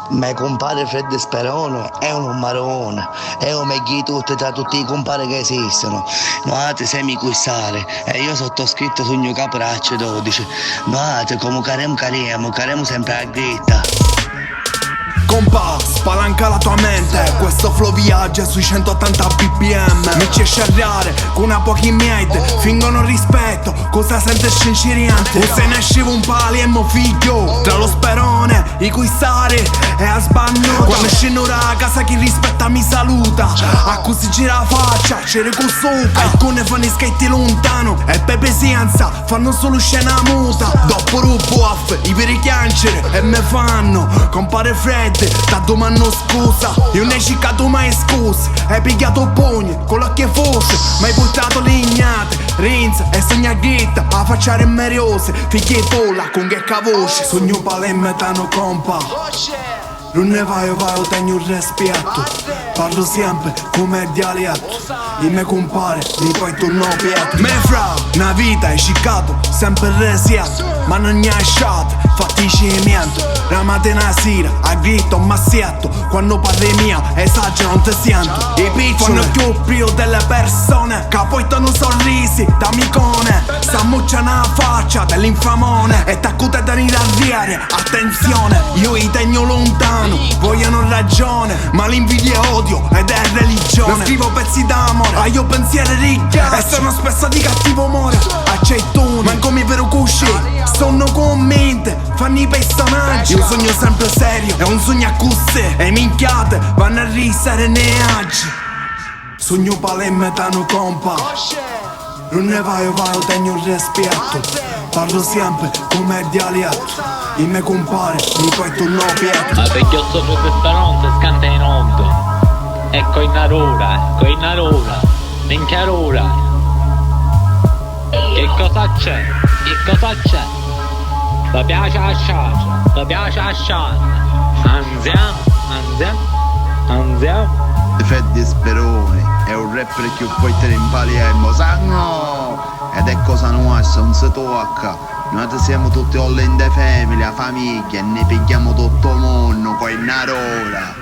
Ma compare Fred Sperone è un marone, è un meglio di tutti tra tutti i compari che esistono. Noate semi quissare e io sottoscritto sul mio capraccio 12. Noate come caremo sempre a gritta. Compa, spalanca la tua mente. Questo flow viaggia sui 180 bpm. Mi c'è scerrare con una pochi miei. Fingono rispetto, cosa sente scinciriante. O se ne escivo un pali e mo figlio tra lo Sperone, i Quissari e a sbannuto. Quando scendo da casa chi rispetta mi saluta. A cui si gira la faccia, c'era con suca. Alcune fanno i skate lontano e per presenza fanno solo scena muta. Dopo rubo off, i veri chiancere e me fanno compare Fred. Da domani scusa, io ne ho ciccato mai scusa. Hai pigliato pugni con l'occhio fosse, ma hai buttato lignate, rinza e sogna ghetta. A facciare meriose, figli folla con che cavoce. Sogno palemme tano compa, non ne vai, tengo un rispetto. Parlo sempre come dialetto, i miei compare, mi poi torno pietro. Me fra, una vita hai ciccato, sempre resiato, ma non ne hai lasciato, fatti cimento. La mattina sera, a grito, massietto, quando parli mia, esagero, non ti sento. I piccioli fanno più brio delle persone, che poi danno sorrisi da micone. S'ammuccia nella faccia dell'infamone e t'accute da arrivare, attenzione, io i tengo lontano, vogliono ragione, ma l'invidia è odio ed è religione. Non scrivo pezzi d'amore, a io pensieri ricchiati e sono spesso di cattivo umore. Accettone, manco mi vero cusci, sono conmente, fanno i personaggi. Io sogno sempre serio, è un sogno a cusse e minchiate vanno a risare ne aggi. Sogno palemme tano compa, non ne vai, tengo un rispetto. Parlo sempre come dialetto, i miei compare, mi poi torno pietro. Ma perché io sto Fred Sperone scanta in onda. Ecco in arora, minchia ora. Che cosa c'è? Mi piace la sciarra, andiamo. Fred Sperone è un rapper che poi te ne impaliamo, sanno! Ed è cosa nostra, non si tocca. Noi siamo tutti all in the family, la famiglia, e ne pigliamo tutto il mondo, poi in arora.